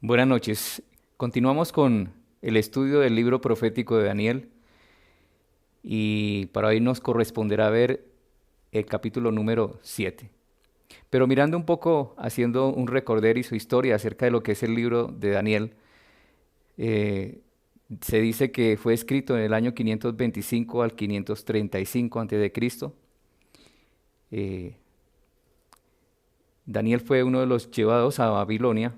Buenas noches. Continuamos con el estudio del libro profético de Daniel y para hoy nos corresponderá ver el capítulo número 7. Pero mirando un poco, haciendo un recorder y su historia acerca de lo que es el libro de Daniel, eh, se dice que fue escrito en el año 525 al 535 antes de Cristo. Eh, Daniel fue uno de los llevados a Babilonia,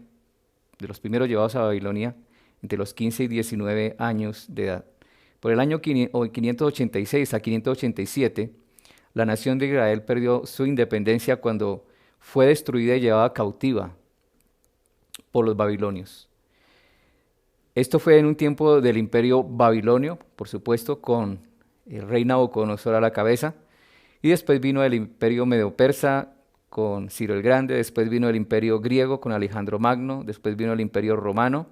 de los primeros llevados a Babilonia, entre los 15 y 19 años de edad. Por el año 586 a 587, la nación de Israel perdió su independencia cuando fue destruida y llevada cautiva por los babilonios. Esto fue en un tiempo del imperio babilonio, por supuesto, con el rey Nabucodonosor a la cabeza, y después vino el imperio medo-persa con Ciro el Grande, después vino el imperio griego con Alejandro Magno, después vino el imperio romano,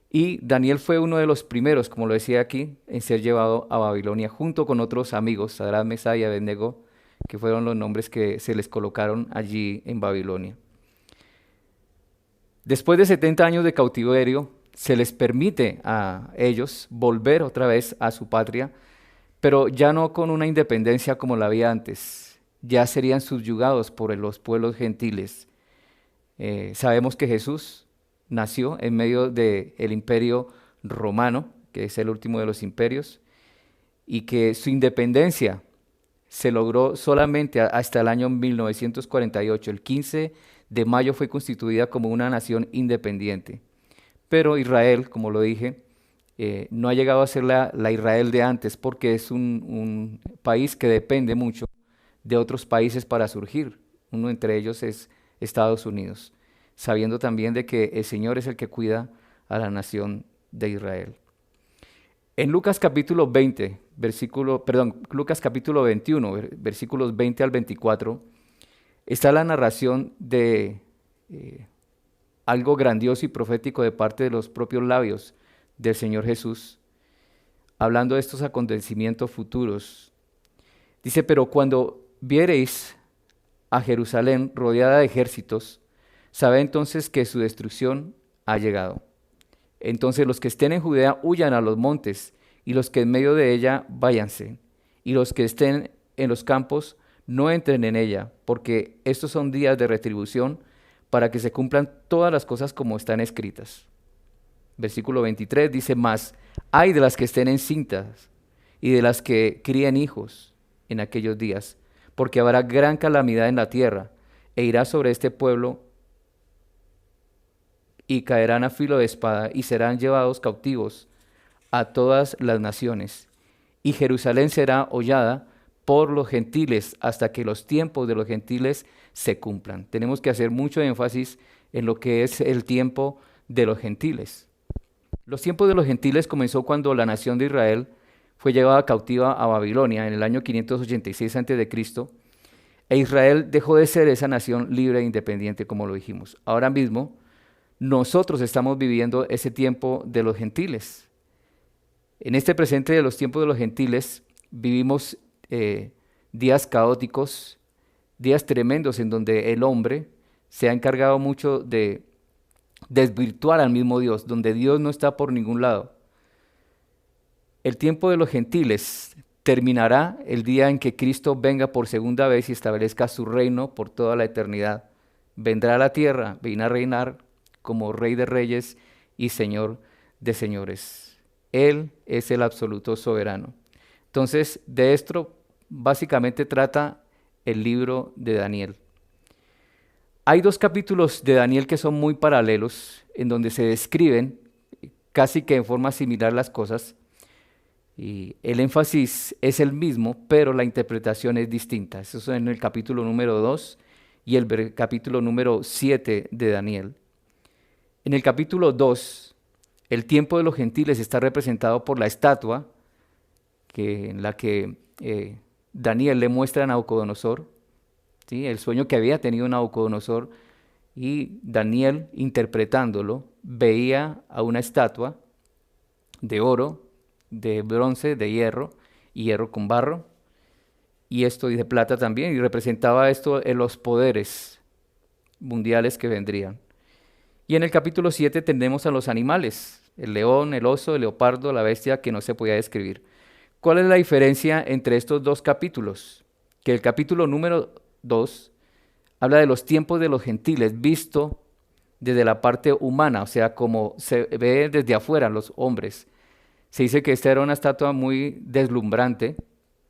y Daniel fue uno de los primeros, como lo decía aquí, en ser llevado a Babilonia junto con otros amigos, Sadrach, Mesach y Abednego, que fueron los nombres que se les colocaron allí en Babilonia. Después de 70 años de cautiverio, se les permite a ellos volver otra vez a su patria, pero ya no con una independencia como la había antes. Ya serían subyugados por los pueblos gentiles. Sabemos que Jesús nació en medio del imperio romano, que es el último de los imperios, y que su independencia se logró solamente hasta el año 1948. El 15 de mayo fue constituida como una nación independiente. Pero Israel, como lo dije, no ha llegado a ser la Israel de antes porque es un país que depende mucho de otros países para surgir. Uno entre ellos es Estados Unidos, sabiendo también de que el Señor es el que cuida a la nación de Israel. En Lucas capítulo 20, Lucas capítulo 21, versículos 20 al 24, está la narración de algo grandioso y profético de parte de los propios labios del Señor Jesús, hablando de estos acontecimientos futuros. Dice, pero cuando viereis a Jerusalén rodeada de ejércitos, sabed entonces que su destrucción ha llegado. Entonces los que estén en Judea huyan a los montes, y los que en medio de ella váyanse, y los que estén en los campos no entren en ella, porque estos son días de retribución para que se cumplan todas las cosas como están escritas. Versículo 23 dice más, ay de las que estén encintas y de las que críen hijos en aquellos días, porque habrá gran calamidad en la tierra, e irá sobre este pueblo y caerán a filo de espada y serán llevados cautivos a todas las naciones. Y Jerusalén será hollada por los gentiles hasta que los tiempos de los gentiles se cumplan. Tenemos que hacer mucho énfasis en lo que es el tiempo de los gentiles. Los tiempos de los gentiles comenzó cuando la nación de Israel fue llevada cautiva a Babilonia en el año 586 a.C. E Israel dejó de ser esa nación libre e independiente, como lo dijimos. Ahora mismo, nosotros estamos viviendo ese tiempo de los gentiles. En este presente de los tiempos de los gentiles, vivimos días caóticos, días tremendos en donde el hombre se ha encargado mucho de desvirtuar al mismo Dios, donde Dios no está por ningún lado. El tiempo de los gentiles terminará el día en que Cristo venga por segunda vez y establezca su reino por toda la eternidad. Vendrá a la tierra, viene a reinar como Rey de Reyes y Señor de Señores. Él es el absoluto soberano. Entonces, de esto básicamente trata el libro de Daniel. Hay dos capítulos de Daniel que son muy paralelos, en donde se describen casi que en forma similar las cosas, y el énfasis es el mismo, pero la interpretación es distinta. Eso es en el capítulo número 2 y el capítulo número 7 de Daniel. En el capítulo 2, el tiempo de los gentiles está representado por la estatua en la que Daniel le muestra a Nabucodonosor, ¿sí? El sueño que había tenido Nabucodonosor, y Daniel, interpretándolo, veía a una estatua de oro, de bronce, de hierro, y hierro con barro, y esto y de plata también, y representaba esto en los poderes mundiales que vendrían. Y en el capítulo 7 tenemos a los animales, el león, el oso, el leopardo, la bestia que no se podía describir. ¿Cuál es la diferencia entre estos dos capítulos? Que el capítulo número 2 habla de los tiempos de los gentiles, visto desde la parte humana, o sea, como se ve desde afuera los hombres. Se dice que esta era una estatua muy deslumbrante,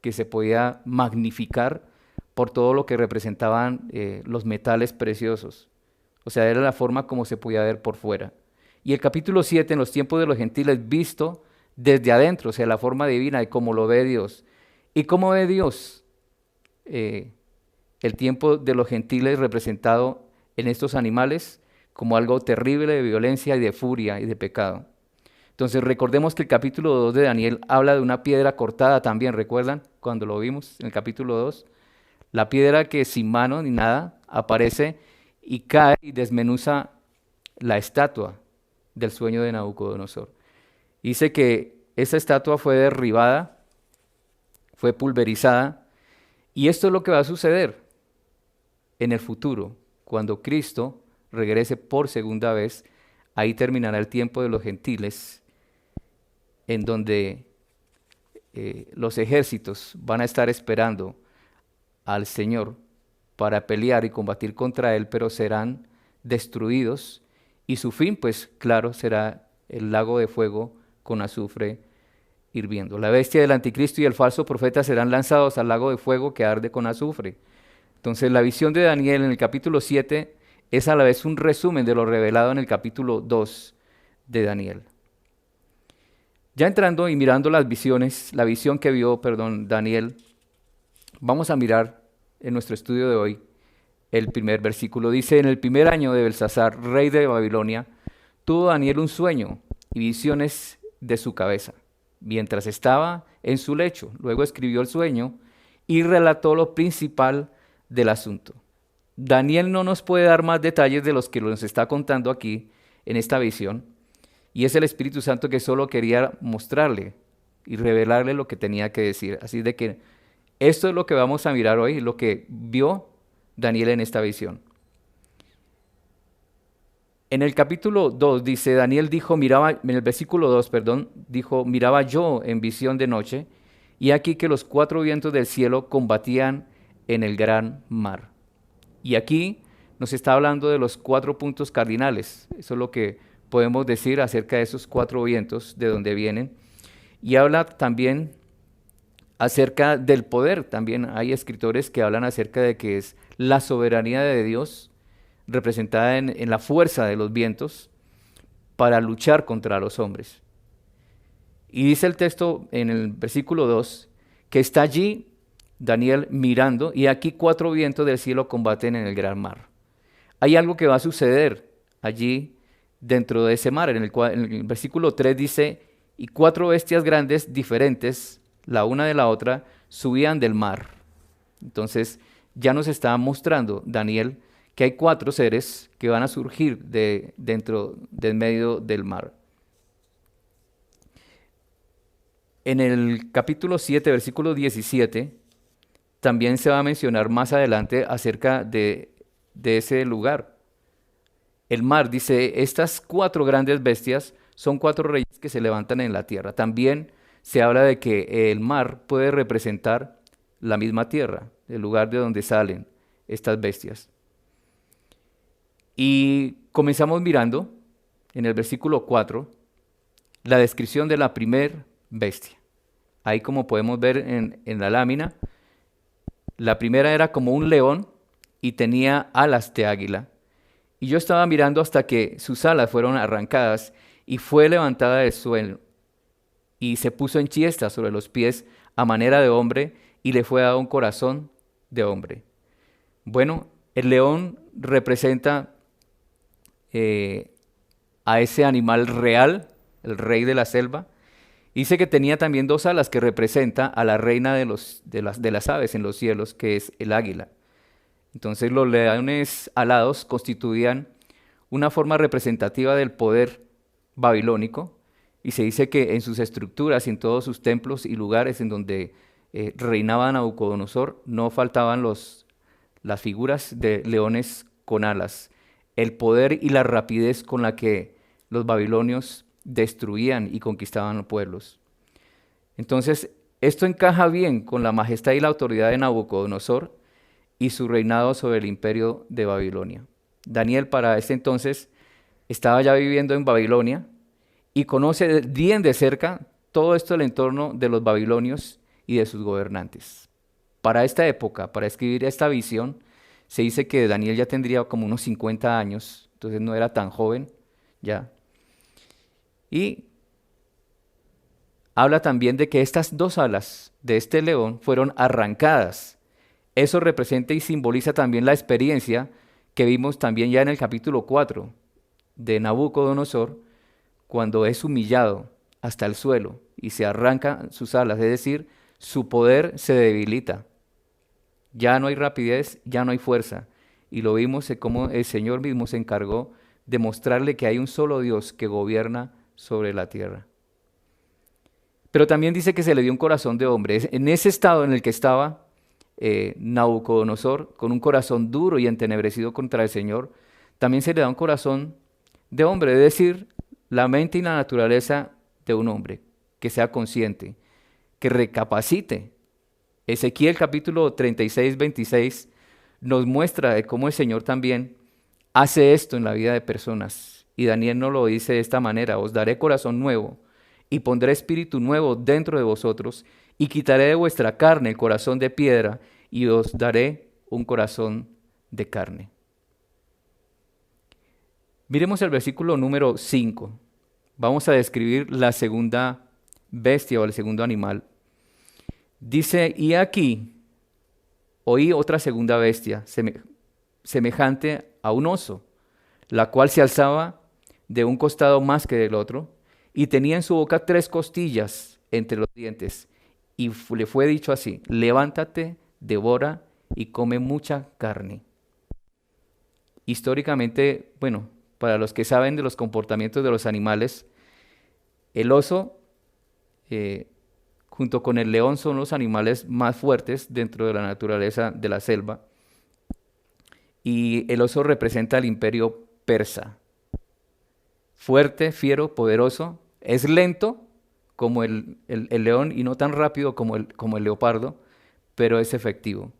que se podía magnificar por todo lo que representaban los metales preciosos. O sea, era la forma como se podía ver por fuera. Y el capítulo 7, en los tiempos de los gentiles, visto desde adentro, o sea, la forma divina de cómo lo ve Dios. ¿Y cómo ve Dios el tiempo de los gentiles representado en estos animales como algo terrible de violencia y de furia y de pecado? Entonces recordemos que el capítulo 2 de Daniel habla de una piedra cortada también, ¿recuerdan? Cuando lo vimos en el capítulo 2, la piedra que sin mano ni nada aparece y cae y desmenuza la estatua del sueño de Nabucodonosor. Dice que esa estatua fue derribada, fue pulverizada, y esto es lo que va a suceder en el futuro, cuando Cristo regrese por segunda vez. Ahí terminará el tiempo de los gentiles, en donde los ejércitos van a estar esperando al Señor para pelear y combatir contra Él, pero serán destruidos y su fin, pues claro, será el lago de fuego con azufre hirviendo. La bestia del anticristo y el falso profeta serán lanzados al lago de fuego que arde con azufre. Entonces la visión de Daniel en el capítulo 7 es a la vez un resumen de lo revelado en el capítulo 2 de Daniel. Ya entrando y mirando las visiones, la visión que vio, Daniel, vamos a mirar en nuestro estudio de hoy el primer versículo. Dice: en el primer año de Belsasar, rey de Babilonia, tuvo Daniel un sueño y visiones de su cabeza, mientras estaba en su lecho. Luego escribió el sueño y relató lo principal del asunto. Daniel no nos puede dar más detalles de los que nos está contando aquí en esta visión, y es el Espíritu Santo que solo quería mostrarle y revelarle lo que tenía que decir. Así de que esto es lo que vamos a mirar hoy, lo que vio Daniel en esta visión. En el capítulo 2 dice, Daniel dijo, miraba, en el versículo 2, dijo, miraba yo en visión de noche, y aquí que los cuatro vientos del cielo combatían en el gran mar. Y aquí nos está hablando de los 4 puntos cardinales. Eso es lo que podemos decir acerca de esos 4 vientos, de dónde vienen. Y habla también acerca del poder. También hay escritores que hablan acerca de que es la soberanía de Dios representada en la fuerza de los vientos para luchar contra los hombres. Y dice el texto en el versículo 2 que está allí Daniel mirando, y aquí 4 vientos del cielo combaten en el gran mar. Hay algo que va a suceder allí dentro de ese mar. En el versículo 3 dice, y 4 bestias grandes diferentes, la una de la otra, subían del mar. Entonces ya nos está mostrando Daniel que hay 4 seres que van a surgir dentro del medio del mar. En el capítulo 7, versículo 17, también se va a mencionar más adelante acerca de ese lugar. El mar, dice, estas 4 grandes bestias son 4 reyes que se levantan en la tierra. También se habla de que el mar puede representar la misma tierra, el lugar de donde salen estas bestias. Y comenzamos mirando en el versículo 4 la descripción de la primer bestia. Ahí, como podemos ver en la lámina, la primera era como un león y tenía alas de águila. Y yo estaba mirando hasta que sus alas fueron arrancadas y fue levantada del suelo y se puso en chiesta sobre los pies a manera de hombre y le fue dado un corazón de hombre. Bueno, el león representa a ese animal real, el rey de la selva. Dice que tenía también 2 alas que representa a la reina de las aves en los cielos, que es el águila. Entonces los leones alados constituían una forma representativa del poder babilónico, y se dice que en sus estructuras y en todos sus templos y lugares en donde reinaba Nabucodonosor no faltaban las figuras de leones con alas el poder y la rapidez con la que los babilonios destruían y conquistaban los pueblos. Entonces, esto encaja bien con la majestad y la autoridad de Nabucodonosor y su reinado sobre el imperio de Babilonia. Daniel para este entonces estaba ya viviendo en Babilonia y conoce bien de cerca todo esto del entorno de los babilonios y de sus gobernantes. Para esta época, para escribir esta visión, se dice que Daniel ya tendría como unos 50 años, entonces no era tan joven ya. Y habla también de que estas dos alas de este león fueron arrancadas. Eso representa y simboliza también la experiencia que vimos también ya en el capítulo 4 de Nabucodonosor, cuando es humillado hasta el suelo y se arrancan sus alas, es decir, su poder se debilita. Ya no hay rapidez, ya no hay fuerza. Y lo vimos cómo el Señor mismo se encargó de mostrarle que hay un solo Dios que gobierna sobre la tierra. Pero también dice que se le dio un corazón de hombre. En ese estado en el que estaba Nabucodonosor, con un corazón duro y entenebrecido contra el Señor, también se le da un corazón de hombre, es decir, la mente y la naturaleza de un hombre, que sea consciente, que recapacite. Ezequiel capítulo 36, 26 nos muestra de cómo el Señor también hace esto en la vida de personas. Y Daniel nos lo dice de esta manera: os daré corazón nuevo y pondré espíritu nuevo dentro de vosotros y quitaré de vuestra carne el corazón de piedra y os daré un corazón de carne. Miremos el versículo número 5. Vamos a describir la segunda bestia o el segundo animal. Dice, y aquí oí otra segunda bestia, semejante a un oso, la cual se alzaba de un costado más que del otro, y tenía en su boca 3 costillas entre los dientes. Y le fue dicho así: levántate, devora y come mucha carne. Históricamente, bueno, para los que saben de los comportamientos de los animales, el oso junto con el león son los animales más fuertes dentro de la naturaleza de la selva. Y el oso representa al imperio persa. Fuerte, fiero, poderoso. Es lento como el león y no tan rápido como el leopardo, pero es efectivo.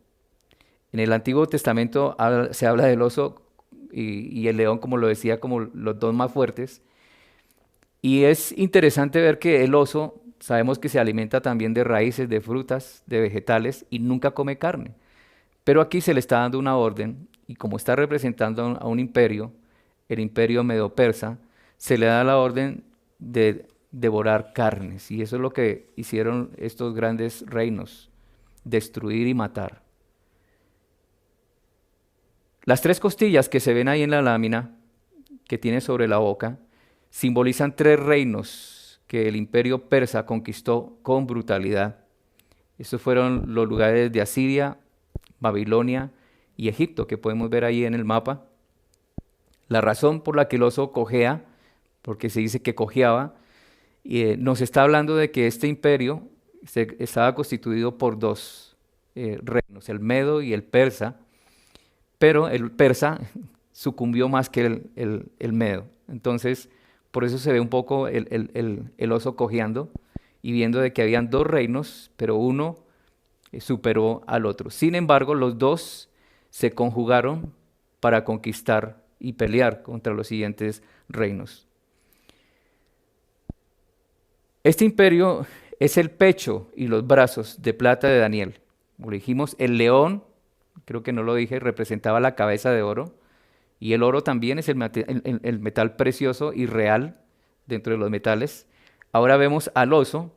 En el Antiguo Testamento se habla del oso y el león, como lo decía, como los dos más fuertes. Y es interesante ver que el oso, sabemos que se alimenta también de raíces, de frutas, de vegetales y nunca come carne. Pero aquí se le está dando una orden y como está representando a un imperio, el imperio medo-persa, se le da la orden de devorar carnes. Y eso es lo que hicieron estos grandes reinos: destruir y matar. Las 3 costillas que se ven ahí en la lámina que tiene sobre la boca simbolizan 3 reinos que el imperio persa conquistó con brutalidad. Estos fueron los lugares de Asiria, Babilonia y Egipto, que podemos ver ahí en el mapa. La razón por la que el oso cojea, porque se dice que cojeaba, nos está hablando de que este imperio estaba constituido por 2 reinos, el medo y el persa, pero el persa sucumbió más que el medo. Entonces, por eso se ve un poco el oso cojeando y viendo de que habían 2 reinos, pero uno superó al otro. Sin embargo, los 2 se conjugaron para conquistar y pelear contra los siguientes reinos. Este imperio es el pecho y los brazos de plata de Daniel. Como dijimos, el león, creo que no lo dije, representaba la cabeza de oro. Y el oro también es el metal precioso y real dentro de los metales. Ahora vemos al oso,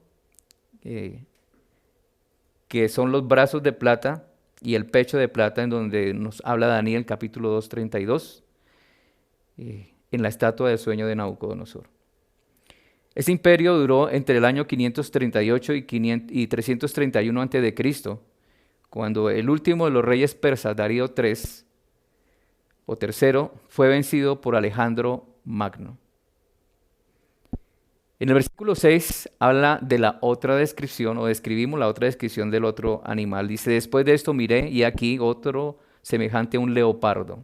que son los brazos de plata y el pecho de plata, en donde nos habla Daniel capítulo 2, 32, en la estatua del sueño de Nabucodonosor. Este imperio duró entre el año 538 y 331 a.C., cuando el último de los reyes persas, Darío III, o tercero, fue vencido por Alejandro Magno. En el versículo 6 habla de la otra descripción, o describimos la otra descripción del otro animal. Dice, después de esto miré y aquí otro semejante a un leopardo.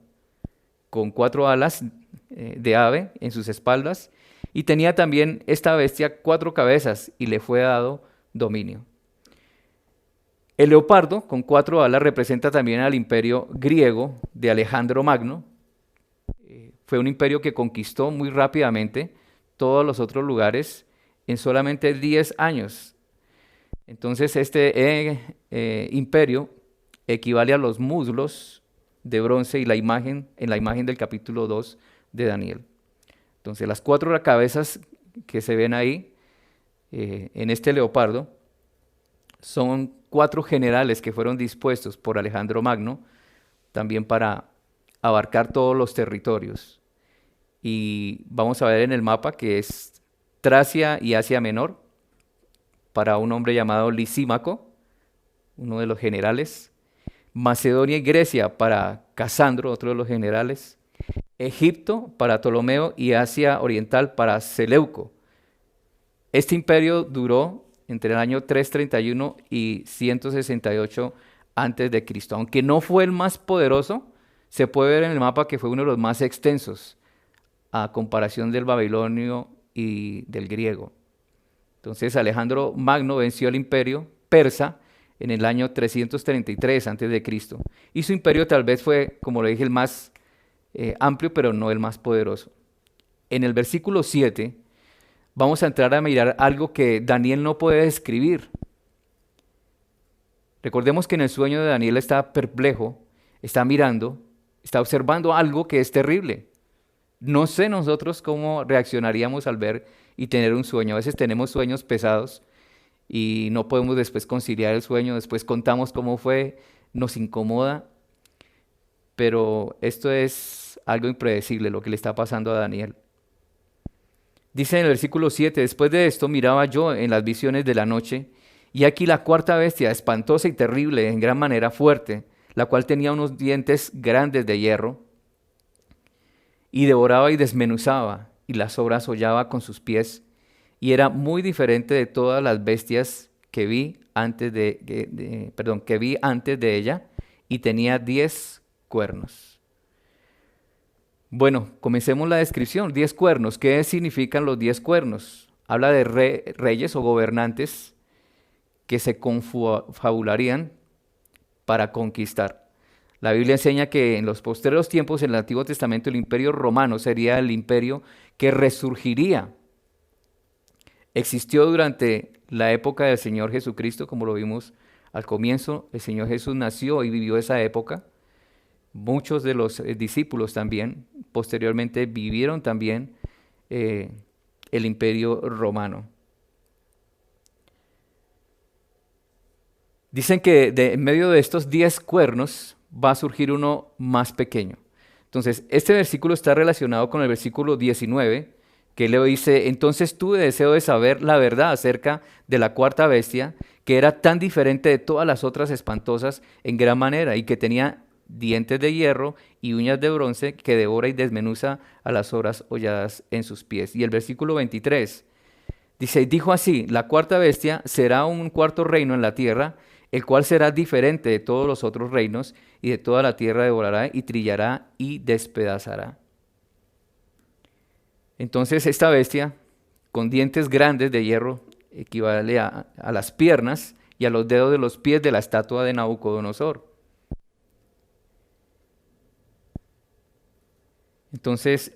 con 4 alas de ave en sus espaldas, y tenía también esta bestia 4 cabezas, y le fue dado dominio. El leopardo, con 4 alas, representa también al imperio griego de Alejandro Magno. Fue un imperio que conquistó muy rápidamente todos los otros lugares en solamente 10 años. Entonces este imperio equivale a los muslos de bronce y la imagen, en la imagen del capítulo 2 de Daniel. Entonces las 4 cabezas que se ven ahí en este leopardo son 4 generales que fueron dispuestos por Alejandro Magno también para abarcar todos los territorios. Y vamos a ver en el mapa que es Tracia y Asia Menor para un hombre llamado Lisímaco, uno de los generales. Macedonia y Grecia para Casandro, otro de los generales. Egipto para Ptolomeo y Asia Oriental para Seleuco. Este imperio duró entre el año 331 y 168 antes de Cristo. Aunque no fue el más poderoso, se puede ver en el mapa que fue uno de los más extensos a comparación del babilonio y del griego. Entonces Alejandro Magno venció al imperio persa en el año 333 antes de Cristo. Y su imperio tal vez fue, como le dije, el más amplio, pero no el más poderoso. En el versículo 7 vamos a entrar a mirar algo que Daniel no puede describir. Recordemos que en el sueño de Daniel está perplejo, está mirando, está observando algo que es terrible. No sé nosotros cómo reaccionaríamos al ver y tener un sueño. A veces tenemos sueños pesados y no podemos después conciliar el sueño, después contamos cómo fue, nos incomoda, pero esto es algo impredecible lo que le está pasando a Daniel. Dice en el versículo 7, después de esto miraba yo en las visiones de la noche, y aquí la 4 bestia, espantosa y terrible, en gran manera fuerte, la cual tenía unos dientes grandes de hierro, y devoraba y desmenuzaba, y las obras hollaba con sus pies, y era muy diferente de todas las bestias que vi antes que vi antes de ella, y tenía 10 cuernos. Bueno, comencemos la descripción. 10 cuernos. ¿Qué significan los 10 cuernos? Habla de reyes o gobernantes que se confabularían para conquistar. La Biblia enseña que en los posteriores tiempos, en el Antiguo Testamento, el imperio romano sería el imperio que resurgiría. Existió durante la época del Señor Jesucristo, como lo vimos al comienzo. El Señor Jesús nació y vivió esa época. Muchos de los discípulos también, posteriormente, vivieron también el imperio romano. Dicen que en medio de estos 10 cuernos va a surgir uno más pequeño. Entonces, este versículo está relacionado con el versículo 19, que Leo dice, entonces tuve deseo de saber la verdad acerca de la 4 bestia, que era tan diferente de todas las otras espantosas en gran manera, y que tenía dientes de hierro y uñas de bronce, que devora y desmenuza a las obras holladas en sus pies. Y el versículo 23 dice, dijo así, la 4 bestia será un cuarto reino en la tierra, el cual será diferente de todos los otros reinos, y de toda la tierra devorará y trillará y despedazará. Entonces esta bestia, con dientes grandes de hierro, equivale a las piernas y a los dedos de los pies de la estatua de Nabucodonosor. Entonces,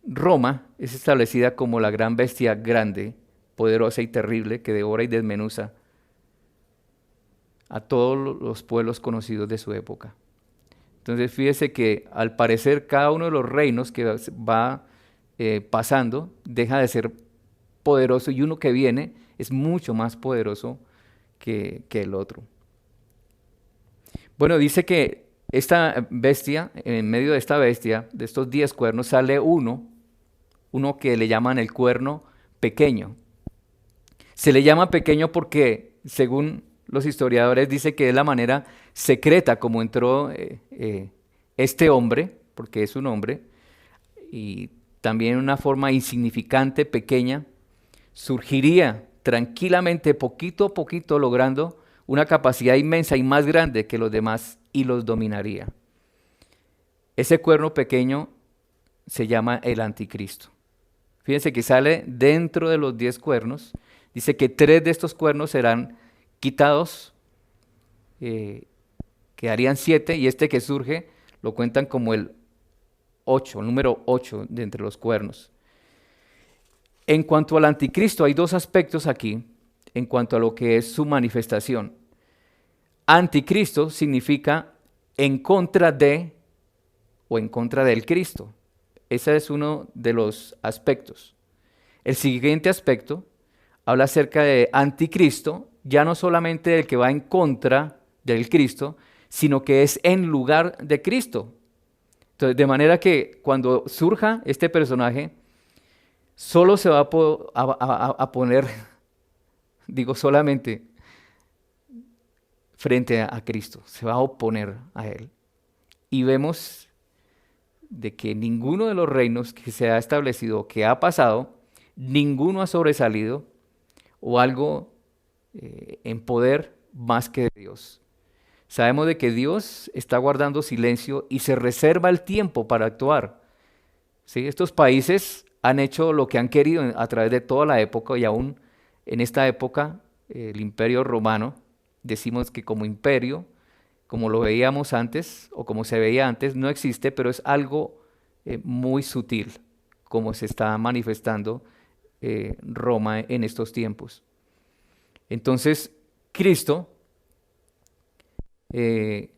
Roma es establecida como la gran bestia grande, poderosa y terrible, que devora y desmenuza a todos los pueblos conocidos de su época. Entonces, fíjese que al parecer cada uno de los reinos que va pasando deja de ser poderoso, y uno que viene es mucho más poderoso que el otro. Bueno, dice que esta bestia, en medio de esta bestia, de estos 10 cuernos, sale uno que le llaman el cuerno pequeño. Se le llama pequeño porque, según los historiadores, dice que es la manera secreta como entró este hombre, porque es un hombre, y también una forma insignificante, pequeña, surgiría tranquilamente, poquito a poquito, logrando una capacidad inmensa y más grande que los demás, y los dominaría. Ese cuerno pequeño se llama el anticristo. Fíjense que sale dentro de los 10 cuernos. Dice que 3 de estos cuernos serán quitados, quedarían 7, y este que surge lo cuentan como el 8, el número 8 de entre los cuernos. En cuanto al anticristo, hay 2 aspectos aquí, en cuanto a lo que es su manifestación. Anticristo significa en contra de o en contra del Cristo. Ese es uno de los aspectos. El siguiente aspecto habla acerca de anticristo, ya no solamente del que va en contra del Cristo, sino que es en lugar de Cristo. Entonces, de manera que cuando surja este personaje, solo se va a poner, digo solamente, frente a Cristo, se va a oponer a Él. Y vemos de que ninguno de los reinos que se ha establecido, que ha pasado, ninguno ha sobresalido o algo en poder más que de Dios. Sabemos de que Dios está guardando silencio y se reserva el tiempo para actuar. ¿Sí? Estos países han hecho lo que han querido a través de toda la época, y aún en esta época el Imperio Romano, decimos que como imperio, como lo veíamos antes o como se veía antes, no existe, pero es algo muy sutil como se está manifestando Roma en estos tiempos. Entonces, Cristo, se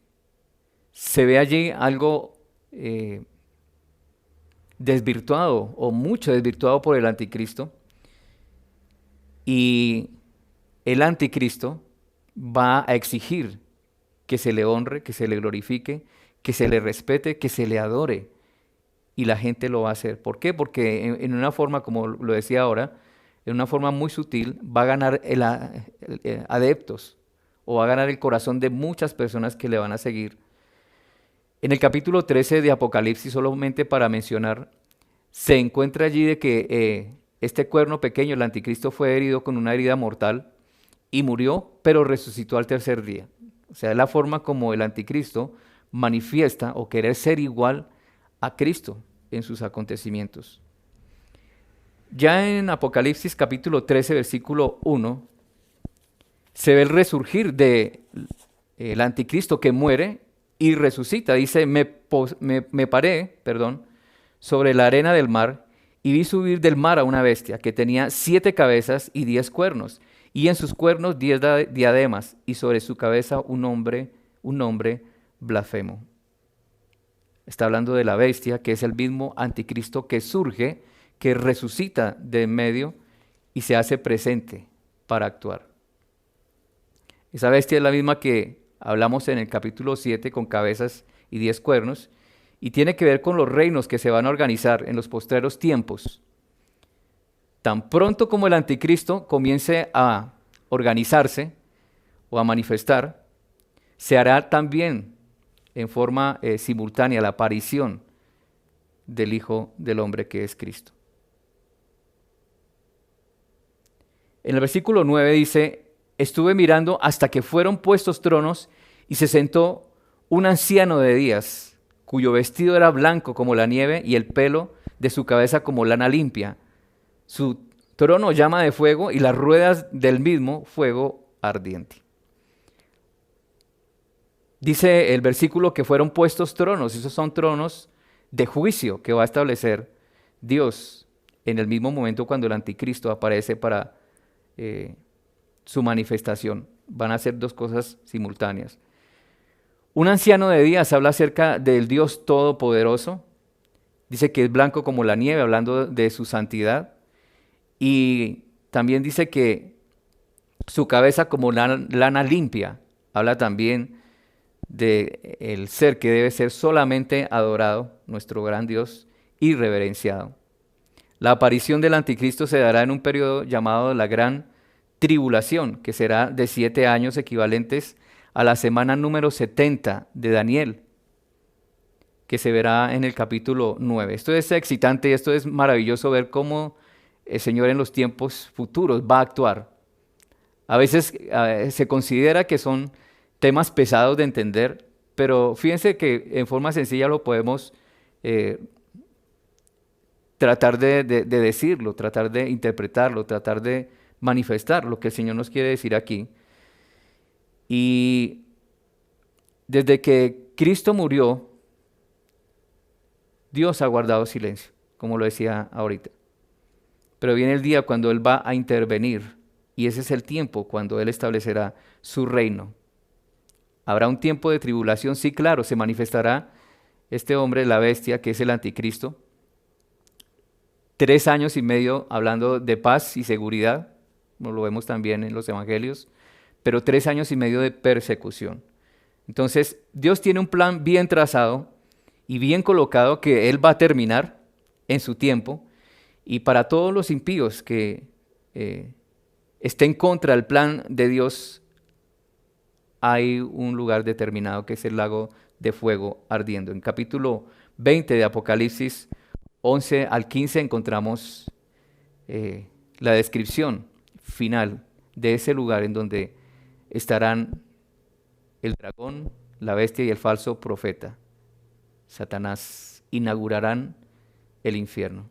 ve allí algo desvirtuado o mucho desvirtuado por el anticristo, y el anticristo va a exigir que se le honre, que se le glorifique, que se le respete, que se le adore, y la gente lo va a hacer. ¿Por qué? Porque en una forma, como lo decía ahora, en una forma muy sutil, va a ganar adeptos, o va a ganar el corazón de muchas personas que le van a seguir. En el capítulo 13 de Apocalipsis, solamente para mencionar, se encuentra allí de que este cuerno pequeño, el anticristo, fue herido con una herida mortal y murió, pero resucitó al tercer día. O sea, es la forma como el anticristo manifiesta o querer ser igual a Cristo en sus acontecimientos. Ya en Apocalipsis capítulo 13, versículo 1, se ve el resurgir del anticristo que muere y resucita. Dice, me paré, sobre la arena del mar y vi subir del mar a una bestia que tenía 7 cabezas y 10 cuernos, y en sus cuernos 10 diademas, y sobre su cabeza un nombre blasfemo. Está hablando de la bestia, que es el mismo anticristo que surge, que resucita de en medio y se hace presente para actuar. Esa bestia es la misma que hablamos en el capítulo 7 con cabezas y 10 cuernos, y tiene que ver con los reinos que se van a organizar en los postreros tiempos. Tan pronto como el anticristo comience a organizarse o a manifestar, se hará también en forma simultánea la aparición del Hijo del Hombre, que es Cristo. En el versículo 9 dice, estuve mirando hasta que fueron puestos tronos y se sentó un anciano de días, cuyo vestido era blanco como la nieve y el pelo de su cabeza como lana limpia. Su trono llama de fuego y las ruedas del mismo fuego ardiente. Dice el versículo que fueron puestos tronos. Esos son tronos de juicio que va a establecer Dios en el mismo momento cuando el anticristo aparece para su manifestación. Van a ser 2 cosas simultáneas. Un anciano de días habla acerca del Dios Todopoderoso. Dice que es blanco como la nieve, hablando de su santidad. Y también dice que su cabeza como lana limpia. Habla también del ser que debe ser solamente adorado, nuestro gran Dios, y reverenciado. La aparición del anticristo se dará en un periodo llamado la Gran Tribulación, que será de 7 años equivalentes a la semana número 70 de Daniel, que se verá en el capítulo 9. Esto es excitante y esto es maravilloso ver cómo el Señor en los tiempos futuros va a actuar. A veces se considera que son temas pesados de entender, pero fíjense que en forma sencilla lo podemos tratar de decirlo, tratar de interpretarlo, tratar de manifestar lo que el Señor nos quiere decir aquí. Y desde que Cristo murió, Dios ha guardado silencio, como lo decía ahorita. Pero viene el día cuando Él va a intervenir, y ese es el tiempo cuando Él establecerá su reino. Habrá un tiempo de tribulación, sí, claro, se manifestará este hombre, la bestia, que es el anticristo. 3 años y medio hablando de paz y seguridad, como lo vemos también en los evangelios, pero 3 años y medio de persecución. Entonces, Dios tiene un plan bien trazado y bien colocado que Él va a terminar en su tiempo, y para todos los impíos que estén contra el plan de Dios, hay un lugar determinado que es el lago de fuego ardiendo. En capítulo 20 de Apocalipsis 11 al 15 encontramos la descripción final de ese lugar en donde estarán el dragón, la bestia y el falso profeta. Satanás inaugurarán el infierno.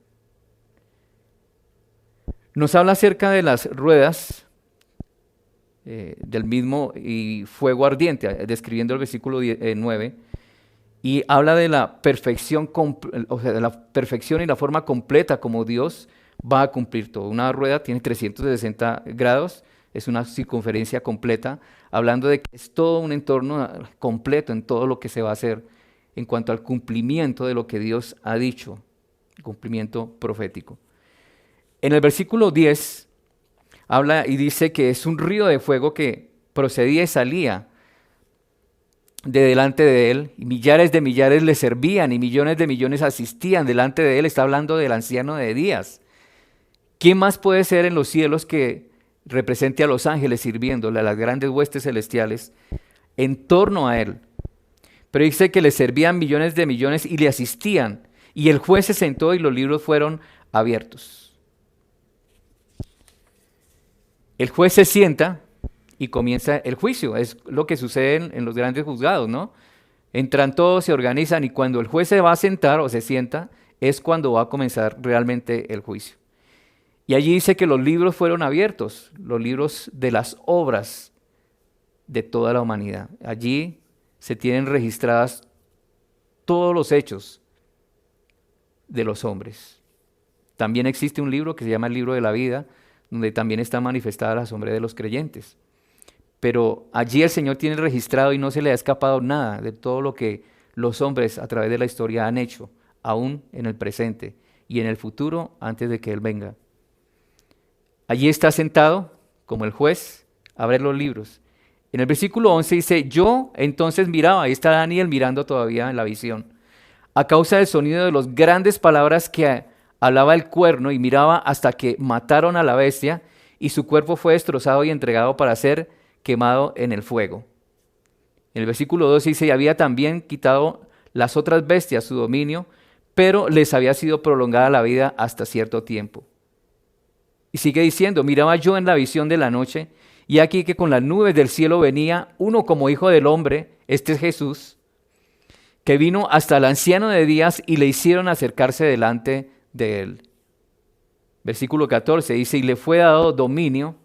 Nos habla acerca de las ruedas del mismo y fuego ardiente, describiendo el versículo 9, y habla de la perfección, o sea, de la perfección y la forma completa como Dios va a cumplir todo. Una rueda tiene 360 grados, es una circunferencia completa, hablando de que es todo un entorno completo en todo lo que se va a hacer en cuanto al cumplimiento de lo que Dios ha dicho, cumplimiento profético. En el versículo 10 habla y dice que es un río de fuego que procedía y salía de delante de él, y millares de millares le servían y millones de millones asistían delante de él. Está hablando del anciano de días. ¿Quién más puede ser en los cielos que represente a los ángeles sirviéndole, a las grandes huestes celestiales en torno a él? Pero dice que le servían millones de millones y le asistían, y el juez se sentó y los libros fueron abiertos. El juez se sienta y comienza el juicio. Es lo que sucede en los grandes juzgados, ¿no? Entran todos, se organizan, y cuando el juez se va a sentar o se sienta, es cuando va a comenzar realmente el juicio. Y allí dice que los libros fueron abiertos, los libros de las obras de toda la humanidad. Allí se tienen registradas todos los hechos de los hombres. También existe un libro que se llama el libro de la vida, donde también está manifestada la sombra de los creyentes. Pero allí el Señor tiene registrado y no se le ha escapado nada de todo lo que los hombres a través de la historia han hecho, aún en el presente y en el futuro antes de que Él venga. Allí está sentado como el juez, abre los libros. En el versículo 11 dice, yo entonces miraba, ahí está Daniel mirando todavía en la visión, a causa del sonido de las grandes palabras que hablaba el cuerno, y miraba hasta que mataron a la bestia y su cuerpo fue destrozado y entregado para ser quemado en el fuego. En el versículo 12 dice, y había también quitado las otras bestias su dominio, pero les había sido prolongada la vida hasta cierto tiempo. Y sigue diciendo, miraba yo en la visión de la noche, y aquí que con las nubes del cielo venía uno como hijo del hombre, este es Jesús, que vino hasta el anciano de días y le hicieron acercarse delante de él. Versículo 14 dice, y le fue dado dominio,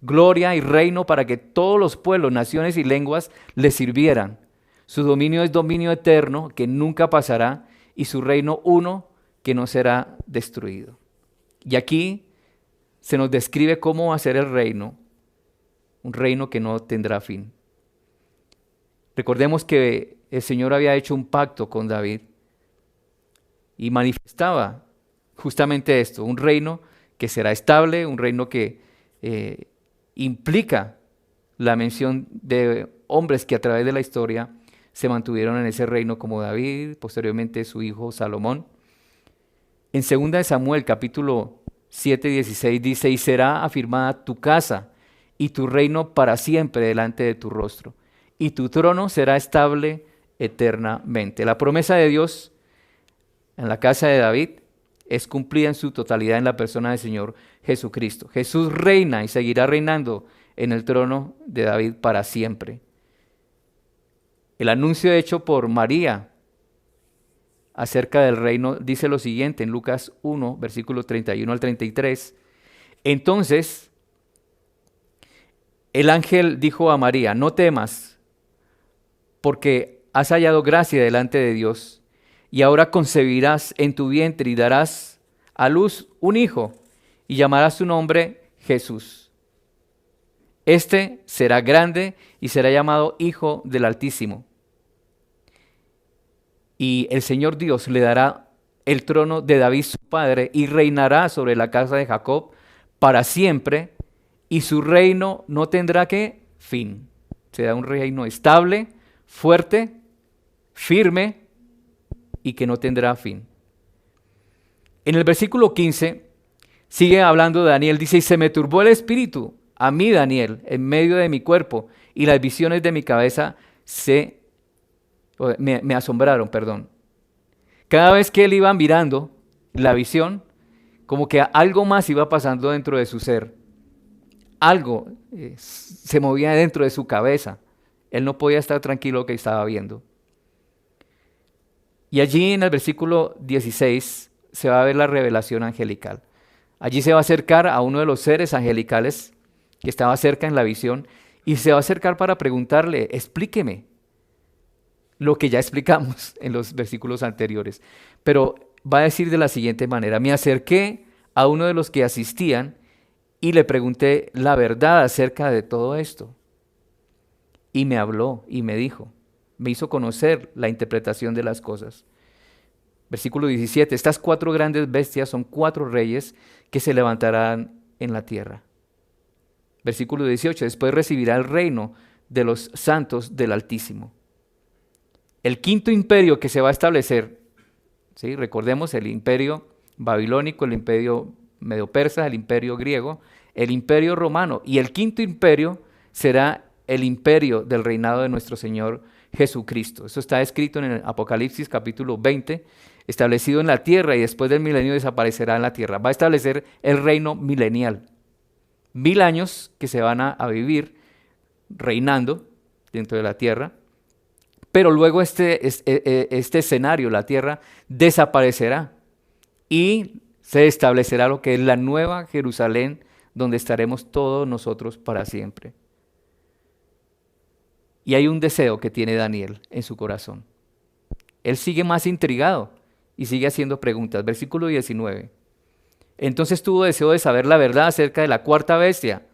gloria y reino para que todos los pueblos, naciones y lenguas le sirvieran. Su dominio es dominio eterno que nunca pasará, y su reino uno que no será destruido. Y aquí se nos describe cómo va a ser el reino, un reino que no tendrá fin. Recordemos que el Señor había hecho un pacto con David y manifestaba justamente esto, un reino que será estable, un reino que implica la mención de hombres que a través de la historia se mantuvieron en ese reino, como David, posteriormente su hijo Salomón. En 2 de Samuel capítulo 7:16 dice, y será afirmada tu casa y tu reino para siempre delante de tu rostro, y tu trono será estable eternamente. La promesa de Dios en la casa de David es cumplida en su totalidad en la persona del Señor Jesucristo. Jesús reina y seguirá reinando en el trono de David para siempre. El anuncio hecho por María acerca del reino dice lo siguiente en Lucas 1, versículos 31 al 33. Entonces, el ángel dijo a María, no temas, porque has hallado gracia delante de Dios, y ahora concebirás en tu vientre y darás a luz un hijo, y llamarás su nombre Jesús. Este será grande y será llamado Hijo del Altísimo. Y el Señor Dios le dará el trono de David su padre y reinará sobre la casa de Jacob para siempre, y su reino no tendrá ¿qué? Fin. Será un reino estable, fuerte, firme y que no tendrá fin. En el versículo 15 sigue hablando de Daniel, dice, y se me turbó el espíritu a mí, Daniel, en medio de mi cuerpo, y las visiones de mi cabeza me asombraron, perdón. Cada vez que él iba mirando la visión, como que algo más iba pasando dentro de su ser. Algo se movía dentro de su cabeza. Él no podía estar tranquilo lo que estaba viendo. Y allí en el versículo 16 se va a ver la revelación angelical. Allí se va a acercar a uno de los seres angelicales que estaba cerca en la visión y se va a acercar para preguntarle, explíqueme lo que ya explicamos en los versículos anteriores. Pero va a decir de la siguiente manera, me acerqué a uno de los que asistían y le pregunté la verdad acerca de todo esto. Y me habló y me dijo, me hizo conocer la interpretación de las cosas. Versículo 17, estas 4 grandes bestias son 4 reyes que se levantarán en la tierra. Versículo 18, después recibirá el reino de los santos del Altísimo. El quinto imperio que se va a establecer, ¿sí? Recordemos el imperio babilónico, el imperio medo-persa, el imperio griego, el imperio romano, y el quinto imperio será el imperio del reinado de nuestro Señor Jesucristo. Eso está escrito en el Apocalipsis capítulo 20, establecido en la tierra y después del milenio desaparecerá en la tierra. Va a establecer el reino milenial. 1000 años que se van a vivir reinando dentro de la tierra, pero luego este escenario, la tierra, desaparecerá y se establecerá lo que es la nueva Jerusalén, donde estaremos todos nosotros para siempre. Y hay un deseo que tiene Daniel en su corazón. Él sigue más intrigado y sigue haciendo preguntas. Versículo 19. Entonces tuvo deseo de saber la verdad acerca de la 4ª bestia,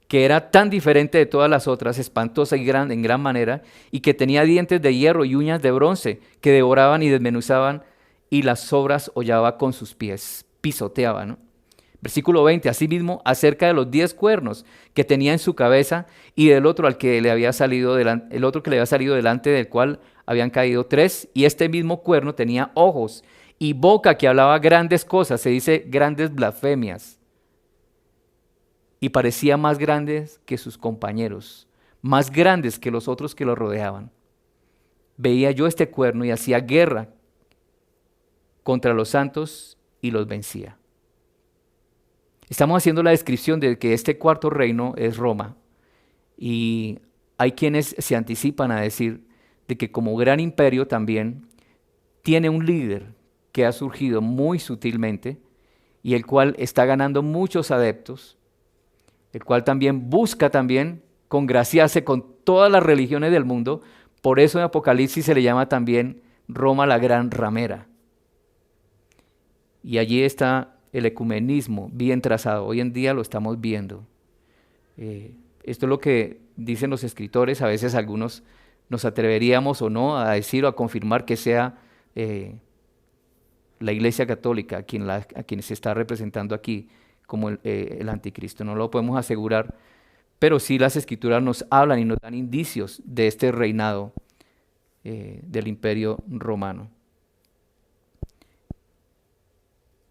que era tan diferente de todas las otras, espantosa y grande en gran manera, y que tenía dientes de hierro y uñas de bronce, que devoraban y desmenuzaban, y las sobras hollaba con sus pies, pisoteaba, ¿no? Versículo 20, asimismo, acerca de los 10 cuernos que tenía en su cabeza, y del otro al que le había salido el otro que le había salido delante del cual habían caído 3, y este mismo cuerno tenía ojos y boca que hablaba grandes cosas, se dice grandes blasfemias, y parecía más grandes que sus compañeros, más grandes que los otros que lo rodeaban. Veía yo este cuerno y hacía guerra contra los santos y los vencía. Estamos haciendo la descripción de que este 4º reino es Roma, y hay quienes se anticipan a decir de que como gran imperio también tiene un líder que ha surgido muy sutilmente y el cual está ganando muchos adeptos, el cual también busca también congraciarse con todas las religiones del mundo. Por eso en Apocalipsis se le llama también Roma la gran ramera. Y allí está el ecumenismo bien trazado. Hoy en día lo estamos viendo. Esto es lo que dicen los escritores. A veces algunos nos atreveríamos o no a decir o a confirmar que sea la Iglesia Católica a quien se está representando aquí como el anticristo. No lo podemos asegurar, pero sí las escrituras nos hablan y nos dan indicios de este reinado del imperio romano.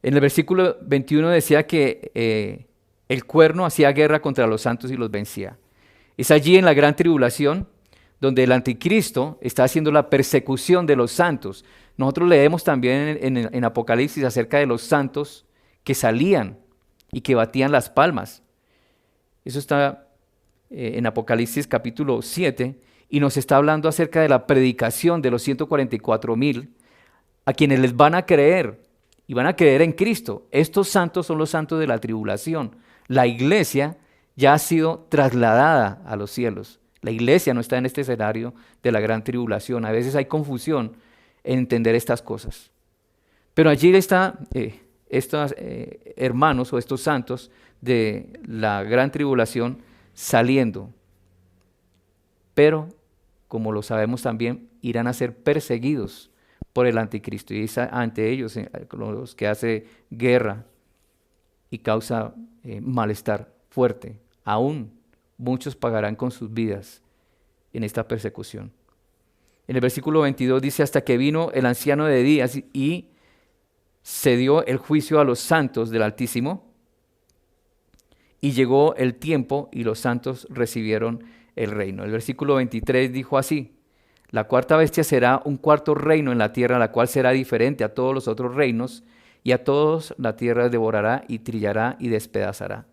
En el versículo 21 decía que el cuerno hacía guerra contra los santos y los vencía. Es allí en la gran tribulación donde el anticristo está haciendo la persecución de los santos. Nosotros leemos también en Apocalipsis acerca de los santos que salían y que batían las palmas. Eso está en Apocalipsis capítulo 7, y nos está hablando acerca de la predicación de los 144,000 a quienes les van a creer y van a creer en Cristo. Estos santos son los santos de la tribulación. La iglesia ya ha sido trasladada a los cielos. La iglesia no está en este escenario de la gran tribulación. A veces hay confusión en entender estas cosas. Pero allí están estos hermanos o estos santos de la gran tribulación saliendo. Pero, como lo sabemos también, irán a ser perseguidos por el anticristo. Y es ante ellos los que hace guerra y causa malestar fuerte. Aún muchos pagarán con sus vidas en esta persecución. En el versículo 22 dice, hasta que vino el anciano de días y se dio el juicio a los santos del Altísimo, y llegó el tiempo y los santos recibieron el reino. El versículo 23 dijo así, la cuarta bestia será un cuarto reino en la tierra, la cual será diferente a todos los otros reinos, y a todos la tierra devorará y trillará y despedazará.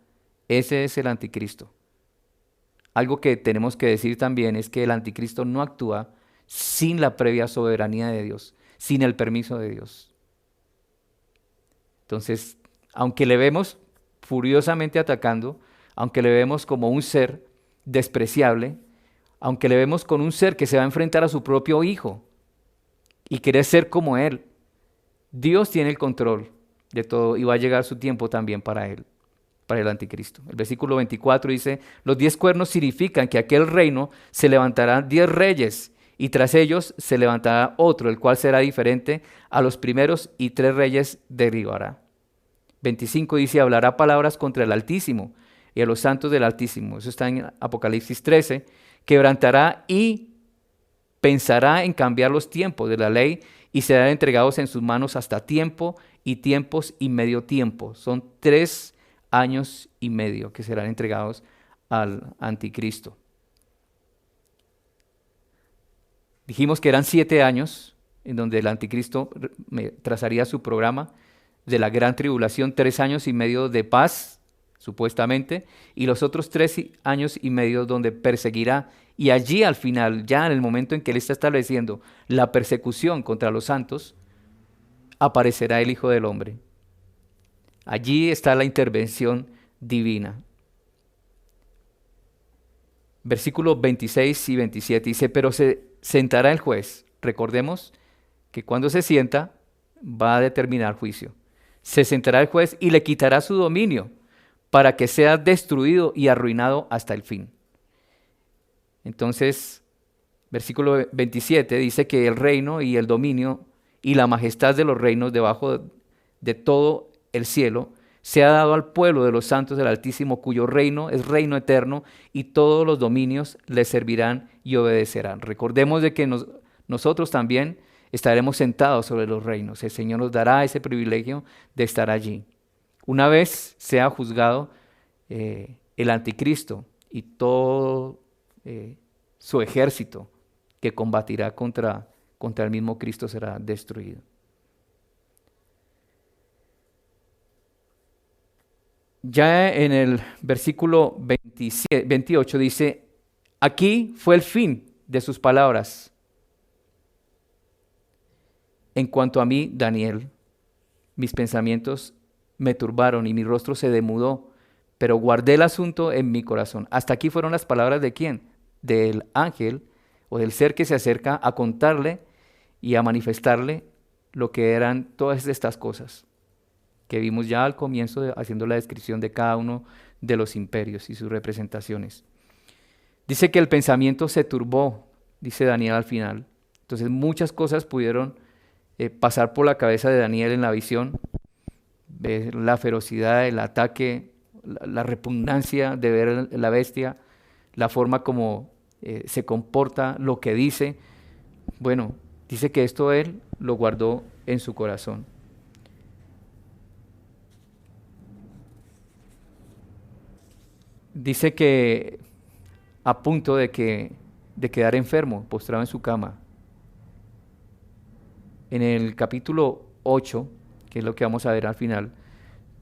Ese es el anticristo. Algo que tenemos que decir también es que el anticristo no actúa sin la previa soberanía de Dios, sin el permiso de Dios. Entonces, aunque le vemos furiosamente atacando, aunque le vemos como un ser despreciable, aunque le vemos con un ser que se va a enfrentar a su propio hijo y quiere ser como él, Dios tiene el control de todo y va a llegar su tiempo también para él, para el anticristo. El versículo 24 dice, los 10 cuernos significan que aquel reino se levantarán 10 reyes y tras ellos se levantará otro, el cual será diferente a los primeros y 3 reyes derribará. 25 dice, hablará palabras contra el Altísimo y a los santos del Altísimo. Eso está en Apocalipsis 13. Quebrantará y pensará en cambiar los tiempos de la ley y serán entregados en sus manos hasta tiempo y tiempos y medio tiempo. Son 3 años y medio que serán entregados al anticristo. Dijimos que eran 7 años en donde el anticristo trazaría su programa de la gran tribulación, 3 años y medio de paz, supuestamente, y los otros 3 años y medio donde perseguirá. Y allí al final, ya en el momento en que él está estableciendo la persecución contra los santos, aparecerá el Hijo del Hombre. Allí está la intervención divina. Versículos 26 y 27 dice, pero se sentará el juez. Recordemos que cuando se sienta va a determinar juicio. Se sentará el juez y le quitará su dominio para que sea destruido y arruinado hasta el fin. Entonces, versículo 27 dice que el reino y el dominio y la majestad de los reinos debajo de todo el cielo se ha dado al pueblo de los santos del Altísimo, cuyo reino es reino eterno y todos los dominios le servirán y obedecerán. Recordemos de que nosotros también estaremos sentados sobre los reinos. El Señor nos dará ese privilegio de estar allí. Una vez sea juzgado el anticristo y todo su ejército que combatirá contra el mismo Cristo será destruido. Ya en el versículo 28 dice, aquí fue el fin de sus palabras. En cuanto a mí, Daniel, mis pensamientos me turbaron y mi rostro se demudó, pero guardé el asunto en mi corazón. Hasta aquí fueron las palabras de ¿quién? Del ángel o del ser que se acerca a contarle y a manifestarle lo que eran todas estas cosas que vimos ya al comienzo haciendo la descripción de cada uno de los imperios y sus representaciones. Dice que el pensamiento se turbó, dice Daniel al final. Entonces muchas cosas pudieron pasar por la cabeza de Daniel en la visión, ver la ferocidad, el ataque, la repugnancia de ver la bestia, la forma como se comporta, lo que dice. Bueno, dice que esto él lo guardó en su corazón. Dice que a punto de quedar enfermo, postrado en su cama. En el capítulo 8, que es lo que vamos a ver al final,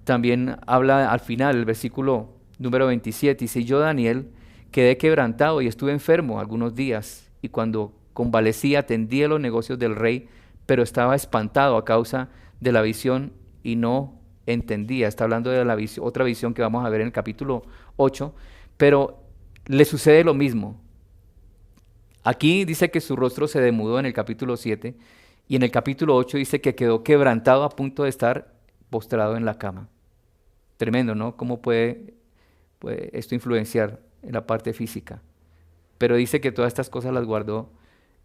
también habla al final, el versículo número 27, dice, yo Daniel quedé quebrantado y estuve enfermo algunos días, y cuando convalecía atendía los negocios del rey, pero estaba espantado a causa de la visión y no entendía. Está hablando de la otra visión que vamos a ver en el capítulo 8, pero le sucede lo mismo. Aquí dice que su rostro se demudó en el capítulo 7 y en el capítulo 8 dice que quedó quebrantado a punto de estar postrado en la cama. Tremendo, ¿no? ¿Cómo puede esto influenciar en la parte física? Pero dice que todas estas cosas las guardó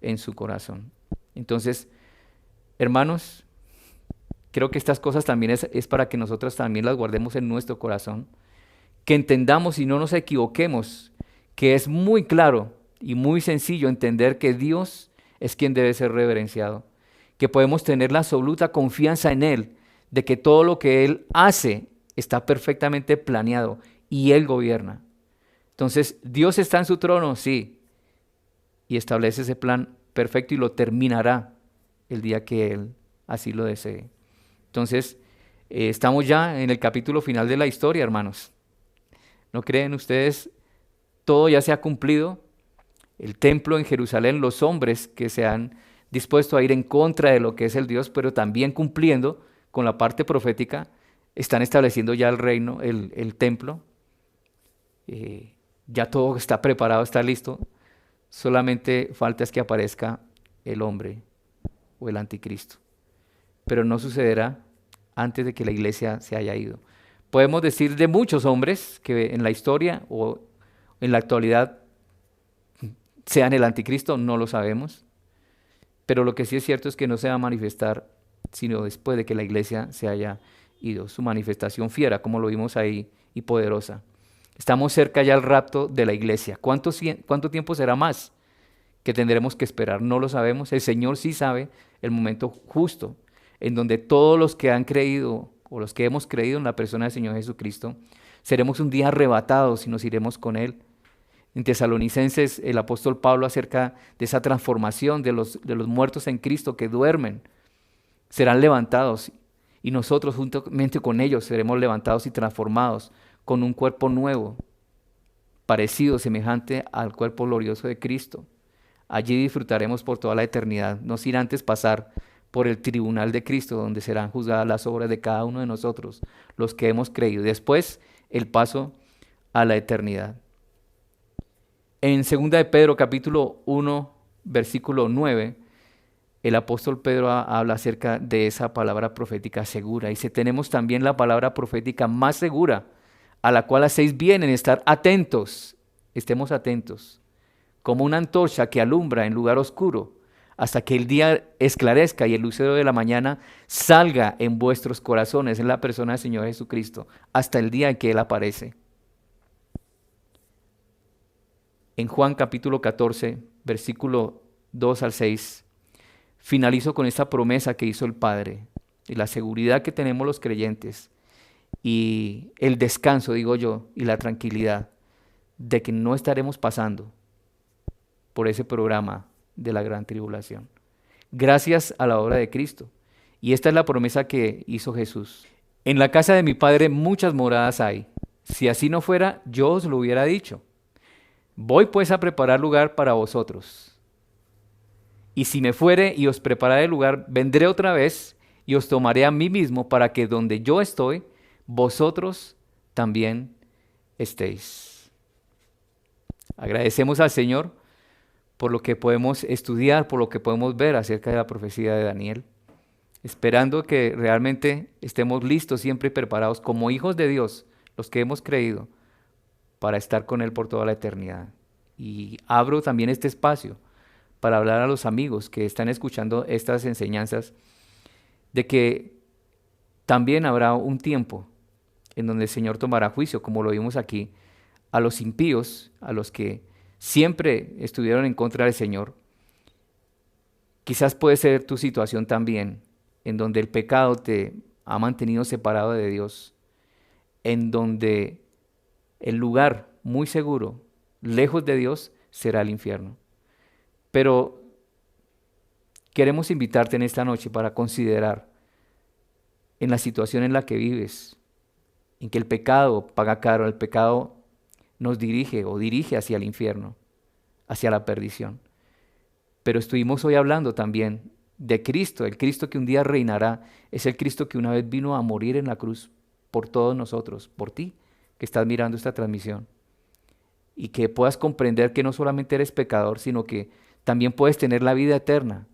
en su corazón. Entonces, hermanos, creo que estas cosas también es para que nosotros también las guardemos en nuestro corazón, que entendamos y no nos equivoquemos, que es muy claro y muy sencillo entender que Dios es quien debe ser reverenciado, que podemos tener la absoluta confianza en Él, de que todo lo que Él hace está perfectamente planeado y Él gobierna. Entonces, ¿Dios está en su trono? Sí, y establece ese plan perfecto y lo terminará el día que Él así lo desee. Entonces, estamos ya en el capítulo final de la historia, hermanos. ¿No creen ustedes? Todo ya se ha cumplido. El templo en Jerusalén, los hombres que se han dispuesto a ir en contra de lo que es el Dios, pero también cumpliendo con la parte profética, están estableciendo ya el reino, el templo. Ya todo está preparado, está listo. Solamente falta es que aparezca el hombre o el anticristo. Pero no sucederá antes de que la iglesia se haya ido. Podemos decir de muchos hombres que en la historia o en la actualidad sean el anticristo, no lo sabemos. Pero lo que sí es cierto es que no se va a manifestar sino después de que la iglesia se haya ido. Su manifestación fiera, como lo vimos ahí, y poderosa. Estamos cerca ya del rapto de la iglesia. ¿Cuánto tiempo será más que tendremos que esperar? No lo sabemos. El Señor sí sabe el momento justo en donde todos los que han creído o los que hemos creído en la persona del Señor Jesucristo, seremos un día arrebatados y nos iremos con Él. En Tesalonicenses, el apóstol Pablo acerca de esa transformación de los muertos en Cristo que duermen, serán levantados y nosotros juntamente con ellos seremos levantados y transformados con un cuerpo nuevo, parecido, semejante al cuerpo glorioso de Cristo. Allí disfrutaremos por toda la eternidad, no sin antes pasar por el tribunal de Cristo, donde serán juzgadas las obras de cada uno de nosotros, los que hemos creído. Después, el paso a la eternidad. En 2 de Pedro, capítulo 1, versículo 9, el apóstol Pedro habla acerca de esa palabra profética segura. Dice, tenemos también la palabra profética más segura, a la cual hacéis bien en estar atentos. Estemos atentos, como una antorcha que alumbra en lugar oscuro, hasta que el día esclarezca y el lucero de la mañana salga en vuestros corazones, en la persona del Señor Jesucristo, hasta el día en que Él aparece. En Juan capítulo 14, versículo 2 al 6, finalizo con esta promesa que hizo el Padre y la seguridad que tenemos los creyentes y el descanso, digo yo, y la tranquilidad de que no estaremos pasando por ese programa de la gran tribulación, gracias a la obra de Cristo. Y esta es la promesa que hizo Jesús. En la casa de mi Padre muchas moradas hay. Si así no fuera, yo os lo hubiera dicho. Voy pues a preparar lugar para vosotros. Y si me fuere y os prepararé el lugar, vendré otra vez y os tomaré a mí mismo para que donde yo estoy, vosotros también estéis. Agradecemos al Señor por lo que podemos estudiar, por lo que podemos ver acerca de la profecía de Daniel, esperando que realmente estemos listos siempre y preparados como hijos de Dios, los que hemos creído, para estar con Él por toda la eternidad. Y abro también este espacio para hablar a los amigos que están escuchando estas enseñanzas, de que también habrá un tiempo en donde el Señor tomará juicio, como lo vimos aquí, a los impíos, a los que siempre estuvieron en contra del Señor. Quizás puede ser tu situación también, en donde el pecado te ha mantenido separado de Dios, en donde el lugar muy seguro, lejos de Dios, será el infierno. Pero queremos invitarte en esta noche para considerar en la situación en la que vives, en que el pecado paga caro, el pecado nos dirige o dirige hacia el infierno, hacia la perdición. Pero estuvimos hoy hablando también de Cristo, el Cristo que un día reinará, es el Cristo que una vez vino a morir en la cruz por todos nosotros, por ti que estás mirando esta transmisión. Y que puedas comprender que no solamente eres pecador, sino que también puedes tener la vida eterna,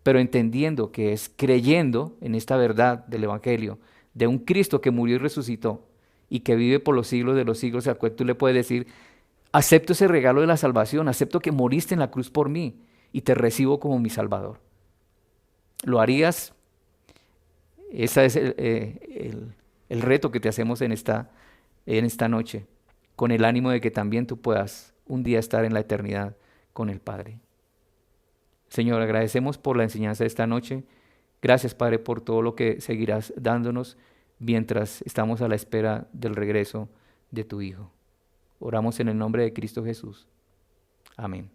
pero entendiendo que es creyendo en esta verdad del Evangelio, de un Cristo que murió y resucitó y que vive por los siglos de los siglos, al cual tú le puedes decir, acepto ese regalo de la salvación, acepto que moriste en la cruz por mí y te recibo como mi Salvador. ¿Lo harías? Ese es el reto que te hacemos en esta noche, con el ánimo de que también tú puedas un día estar en la eternidad con el Padre. Señor, agradecemos por la enseñanza de esta noche. Gracias, Padre, por todo lo que seguirás dándonos mientras estamos a la espera del regreso de tu Hijo. Oramos en el nombre de Cristo Jesús. Amén.